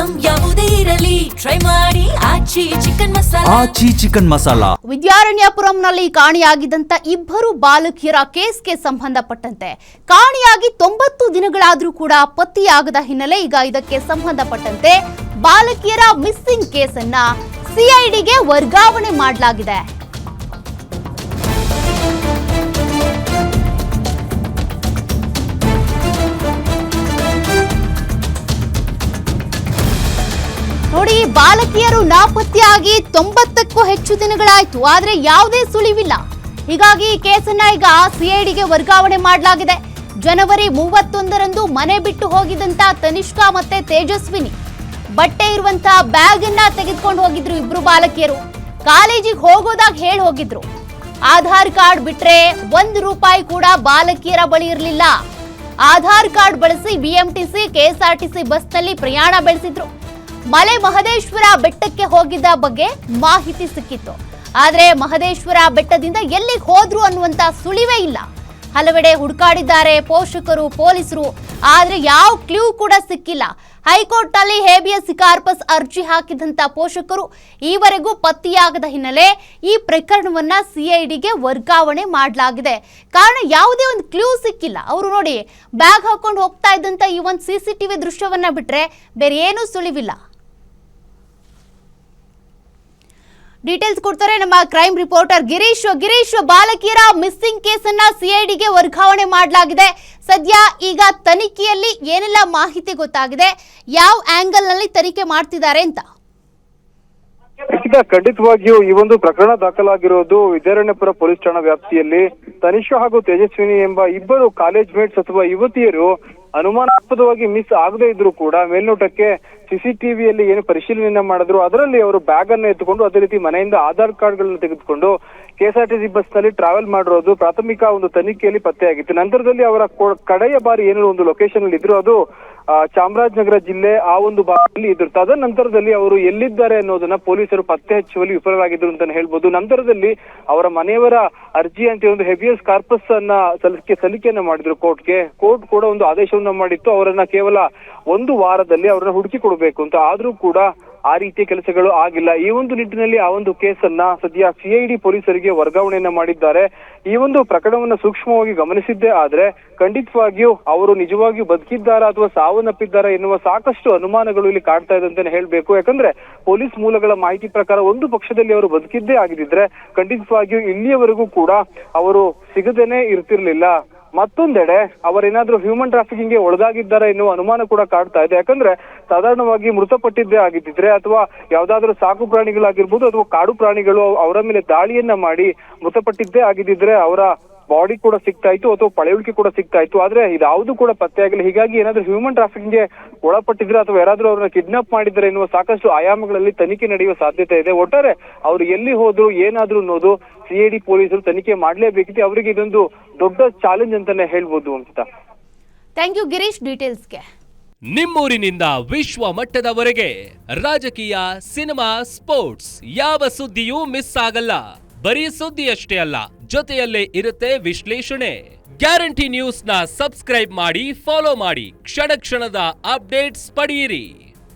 Item ಯಾವುದೇ ಇರಲಿ try ಮಾಡಿ ಆಚಿ ಚಿಕನ್ ಮಸಾಲಾ. ವಿದ್ಯಾರಣ್ಯಪುರಂನಲ್ಲಿ ಕಾಣೆಯಾಗಿದ್ದಂತ ಇಬ್ಬರು ಬಾಲಕಿಯರ ಕೇಸ್ಗೆ ಸಂಬಂಧಪಟ್ಟಂತೆ ಕಾಣೆಯಾಗಿ 90 ದಿನಗಳಾದರೂ ಕೂಡ ಪತ್ತೆಯಾಗದ ಹಿನ್ನೆಲೆ ಈಗ ಇದಕ್ಕೆ ಸಂಬಂಧಪಟ್ಟಂತೆ ಬಾಲಕಿಯರ ಮಿಸ್ಸಿಂಗ್ ಕೇಸನ್ನ ಸಿಐಡಿಗೆ ವರ್ಗಾವಣೆ ಮಾಡಲಾಗಿದೆ. ನೋಡಿ, ಬಾಲಕಿಯರು ನಾಪತ್ತೆಯಾಗಿ 90ಕ್ಕೂ ಹೆಚ್ಚು ದಿನಗಳಾಯ್ತು, ಆದ್ರೆ ಯಾವುದೇ ಸುಳಿವಿಲ್ಲ. ಹೀಗಾಗಿ ಈ ಕೇಸನ್ನ ಈಗ ಸಿಐಡಿಗೆ ವರ್ಗಾವಣೆ ಮಾಡಲಾಗಿದೆ. ಜನವರಿ 31ರಂದು ಮನೆ ಬಿಟ್ಟು ಹೋಗಿದ್ದಂತ ತನಿಷ್ಕಾ ಮತ್ತೆ ತೇಜಸ್ವಿನಿ ಬಟ್ಟೆ ಇರುವಂತಹ ಬ್ಯಾಗ್ ಅನ್ನ ತೆಗೆದುಕೊಂಡು ಹೋಗಿದ್ರು. ಇಬ್ರು ಬಾಲಕಿಯರು ಕಾಲೇಜಿಗೆ ಹೋಗೋದಾಗ ಹೇಳಿ ಹೋಗಿದ್ರು. ಆಧಾರ್ ಕಾರ್ಡ್ ಬಿಟ್ರೆ ₹1 ಕೂಡ ಬಾಲಕಿಯರ ಬಳಿ ಇರಲಿಲ್ಲ. ಆಧಾರ್ ಕಾರ್ಡ್ ಬಳಸಿ BMTC KSRTC ಬಸ್ನಲ್ಲಿ ಪ್ರಯಾಣ ಬೆಳೆಸಿದ್ರು. ಮಲೆ ಮಹದೇಶ್ವರ ಬೆಟ್ಟಕ್ಕೆ ಹೋಗಿದ್ದ ಬಗ್ಗೆ ಮಾಹಿತಿ ಸಿಕ್ಕಿತ್ತು. ಆದ್ರೆ ಮಹದೇಶ್ವರ ಬೆಟ್ಟದಿಂದ ಎಲ್ಲಿಗೆ ಹೋದ್ರು ಅನ್ನುವಂತ ಸುಳಿವೇ ಇಲ್ಲ. ಹಲವೆಡೆ ಹುಡುಕಾಡಿದ್ದಾರೆ ಪೋಷಕರು, ಪೊಲೀಸರು, ಆದ್ರೆ ಯಾವ ಕ್ಲೂ ಕೂಡ ಸಿಕ್ಕಿಲ್ಲ. ಹೈಕೋರ್ಟ್ ನಲ್ಲಿ ಹೇಬಿಯಸ್ ಕಾರ್ಪಸ್ ಅರ್ಜಿ ಹಾಕಿದಂತ ಪೋಷಕರು ಈವರೆಗೂ ಪತ್ತೆಯಾಗದ ಹಿನ್ನೆಲೆ ಈ ಪ್ರಕರಣವನ್ನ ಸಿಐಡಿಗೆ ವರ್ಗಾವಣೆ ಮಾಡಲಾಗಿದೆ. ಕಾರಣ ಯಾವುದೇ ಒಂದು ಕ್ಲೂ ಸಿಕ್ಕಿಲ್ಲ. ಅವರು ನೋಡಿ, ಬ್ಯಾಗ್ ಹಾಕೊಂಡು ಹೋಗ್ತಾ ಇದ್ದಂತ ಈ ಒಂದು CCTV ದೃಶ್ಯವನ್ನ ಬಿಟ್ರೆ ಬೇರೆ ಏನೂ ಸುಳಿವಿಲ್ಲ. ಡೀಟೇಲ್ಸ್ ಕೊಡ್ತಾರೆ ನಮ್ಮ ಕ್ರೈಮ್ ರಿಪೋರ್ಟರ್ ಗಿರೀಶ್. ಬಾಲಕಿಯರ ಮಿಸ್ಸಿಂಗ್ ಕೇಸನ್ನ ಸಿಐಡಿಗೆ ವರ್ಗಾವಣೆ ಮಾಡಲಾಗಿದೆ. ಸದ್ಯ ಈಗ ತನಿಖೆಯಲ್ಲಿ ಏನೆಲ್ಲ ಮಾಹಿತಿ ಗೊತ್ತಾಗಿದೆ, ಯಾವ ಆಂಗಲ್ ನಲ್ಲಿ ತನಿಖೆ ಮಾಡ್ತಿದ್ದಾರೆ ಅಂತ? ಖಂಡಿತವಾಗಿಯೂ ಈ ಒಂದು ಪ್ರಕರಣ ದಾಖಲಾಗಿರೋದು ವಿದ್ಯಾರಣ್ಯಪುರ ಪೊಲೀಸ್ ಠಾಣಾ ವ್ಯಾಪ್ತಿಯಲ್ಲಿ. ತನಿಷ್ಕಾ ಹಾಗೂ ತೇಜಸ್ವಿನಿ ಎಂಬ ಇಬ್ಬರು ಕಾಲೇಜ್ ಮೇಟ್ಸ್ ಅಥವಾ ಯುವತಿಯರು ಅನುಮಾನಾಸ್ಪದವಾಗಿ ಮಿಸ್ ಆಗದೇ ಇದ್ರು ಕೂಡ ಮೇಲ್ನೋಟಕ್ಕೆ CCTVಯಲ್ಲಿ ಏನು ಪರಿಶೀಲನೆ ಮಾಡಿದ್ರು ಅದರಲ್ಲಿ ಅವರು ಬ್ಯಾಗ್ ಅನ್ನು ಎತ್ತುಕೊಂಡು ಅದೇ ರೀತಿ ಮನೆಯಿಂದ ಆಧಾರ್ ಕಾರ್ಡ್ ಗಳನ್ನು ತೆಗೆದುಕೊಂಡು KSRTC ಬಸ್ ನಲ್ಲಿ ಟ್ರಾವೆಲ್ ಮಾಡಿರೋದು ಪ್ರಾಥಮಿಕ ಒಂದು ತನಿಖೆಯಲ್ಲಿ ಪತ್ತೆಯಾಗಿತ್ತು. ನಂತರದಲ್ಲಿ ಅವರ ಕಡೆಯ ಬಾರಿ ಏನು ಒಂದು ಲೊಕೇಶನ್ ಅಲ್ಲಿ ಇದ್ರು ಅದು ಚಾಮರಾಜನಗರ ಜಿಲ್ಲೆ ಆ ಒಂದು ಭಾಗದಲ್ಲಿ ಇದ್ರು. ತದನಂತರದಲ್ಲಿ ಅವರು ಎಲ್ಲಿದ್ದಾರೆ ಅನ್ನೋದನ್ನ ಪೊಲೀಸರು ಪತ್ತೆ ಹಚ್ಚುವಲ್ಲಿ ವಿಫಲರಾಗಿದ್ರು ಅಂತಾನೆ ಹೇಳ್ಬೋದು. ನಂತರದಲ್ಲಿ ಅವರ ಮನೆಯವರ ಅರ್ಜಿ ಅಂತ ಒಂದು ಹೇಬಿಯಸ್ ಕಾರ್ಪಸ್ ಅನ್ನ ಸಲ್ಲಿಕೆಯನ್ನ ಮಾಡಿದ್ರು ಕೋರ್ಟ್ಗೆ. ಕೋರ್ಟ್ ಕೂಡ ಒಂದು ಆದೇಶವನ್ನ ಮಾಡಿತ್ತು, ಅವರನ್ನ ಕೇವಲ 1 ವಾರದಲ್ಲಿ ಅವರನ್ನ ಹುಡುಕಿ ಕೊಡಬೇಕು ಅಂತ. ಆದ್ರೂ ಕೂಡ ಆ ರೀತಿಯ ಕೆಲಸಗಳು ಆಗಿಲ್ಲ. ಈ ಒಂದು ನಿಟ್ಟಿನಲ್ಲಿ ಆ ಒಂದು ಕೇಸನ್ನ ಸದ್ಯ CID ಪೊಲೀಸರಿಗೆ ವರ್ಗಾವಣೆಯನ್ನ ಮಾಡಿದ್ದಾರೆ. ಈ ಒಂದು ಪ್ರಕರಣವನ್ನ ಸೂಕ್ಷ್ಮವಾಗಿ ಗಮನಿಸಿದ್ದೇ ಆದ್ರೆ ಖಂಡಿತವಾಗಿಯೂ ಅವರು ನಿಜವಾಗಿಯೂ ಬದುಕಿದ್ದಾರಾ ಅಥವಾ ಸಾವನ್ನಪ್ಪಿದ್ದಾರಾ ಎನ್ನುವ ಸಾಕಷ್ಟು ಅನುಮಾನಗಳು ಇಲ್ಲಿ ಕಾಡ್ತಾ ಇದೆ ಅಂತಾನೆ ಹೇಳ್ಬೇಕು. ಯಾಕಂದ್ರೆ ಪೊಲೀಸ್ ಮೂಲಗಳ ಮಾಹಿತಿ ಪ್ರಕಾರ ಒಂದು ಪಕ್ಷದಲ್ಲಿ ಅವರು ಬದುಕಿದ್ದೇ ಆಗಿದ್ರೆ ಖಂಡಿತವಾಗಿಯೂ ಇಲ್ಲಿಯವರೆಗೂ ಕೂಡ ಅವರು ಸಿಗದೇನೆ ಇರ್ತಿರ್ಲಿಲ್ಲ. ಮತ್ತೊಂದೆಡೆ ಅವರೇನಾದ್ರೂ ಹ್ಯೂಮನ್ ಟ್ರಾಫಿಕಿಂಗ್ಗೆ ಒಳಗಾಗಿದ್ದಾರೆ ಎನ್ನುವ ಅನುಮಾನ ಕೂಡ ಕಾಡ್ತಾ ಇದೆ. ಯಾಕಂದ್ರೆ ಸಾಧಾರಣವಾಗಿ ಮೃತಪಟ್ಟಿದ್ದೇ ಆಗಿದ್ದಿದ್ರೆ ಅಥವಾ ಯಾವ್ದಾದ್ರು ಸಾಕು ಪ್ರಾಣಿಗಳಾಗಿರ್ಬೋದು ಅಥವಾ ಕಾಡು ಪ್ರಾಣಿಗಳು ಅವರ ಮೇಲೆ ದಾಳಿಯನ್ನ ಮಾಡಿ ಮೃತಪಟ್ಟಿದ್ದೇ ಆಗಿದ್ದಿದ್ರೆ ಅವರ ಬಾಡಿ ಕೂಡ ಸಿಗ್ತಾ ಇತ್ತು ಅಥವಾ ಪಳೆಯುಳಿಕೆ ಕೂಡ ಸಿಗ್ತಾ ಇತ್ತು. ಆದ್ರೆ ಇದಾವುದು ಕೂಡ ಪತ್ತೆ ಆಗಿಲ್ಲ. ಹೀಗಾಗಿ ಏನಾದ್ರೂ ಹ್ಯೂಮನ್ ಟ್ರಾಫಿಕಿಂಗ್ಗೆ ಒಳಪಟ್ಟಿದ್ರೆ ಅಥವಾ ಯಾರಾದ್ರೂ ಅವ್ರನ್ನ ಕಿಡ್ನಾಪ್ ಮಾಡಿದ್ರೆ ಎನ್ನುವ ಸಾಕಷ್ಟು ಆಯಾಮಗಳಲ್ಲಿ ತನಿಖೆ ನಡೆಯುವ ಸಾಧ್ಯತೆ ಇದೆ. ಒಟ್ಟಾರೆ ಅವರು ಎಲ್ಲಿ ಹೋದ್ರು ಏನಾದ್ರು ಅನ್ನೋದು CID ಪೊಲೀಸರು ತನಿಖೆ ಮಾಡ್ಲೇಬೇಕಿತ್ತು. ಅವರಿಗೆ ಇದೊಂದು ದೊಡ್ಡ ಚಾಲೆಂಜ್ ಅಂತಾನೆ ಹೇಳ್ಬೋದು ಅಂತ. ಥ್ಯಾಂಕ್ ಯು ಗಿರೀಶ್ ಡೀಟೇಲ್ಸ್ಗೆ. ನಿಮ್ಮೂರಿನಿಂದ ವಿಶ್ವ ಮಟ್ಟದವರೆಗೆ ರಾಜಕೀಯ, ಸಿನಿಮಾ, ಸ್ಪೋರ್ಟ್ಸ್ ಯಾವ ಸುದ್ದಿಯೂ ಮಿಸ್ ಆಗಲ್ಲ. ಬರೀ ಸುದ್ದಿಯಷ್ಟೇ ಅಲ್ಲ, ಜೊತೆಯಲ್ಲೇ ಇರುತ್ತೆ ವಿಶ್ಲೇಷಣೆ. ಗ್ಯಾರಂಟಿ ನ್ಯೂಸ್ನ ಸಬ್ಸ್ಕ್ರೈಬ್ ಮಾಡಿ, ಫಾಲೋ ಮಾಡಿ, ಕ್ಷಣ ಕ್ಷಣದ ಅಪ್ಡೇಟ್ಸ್ ಪಡೆಯಿರಿ.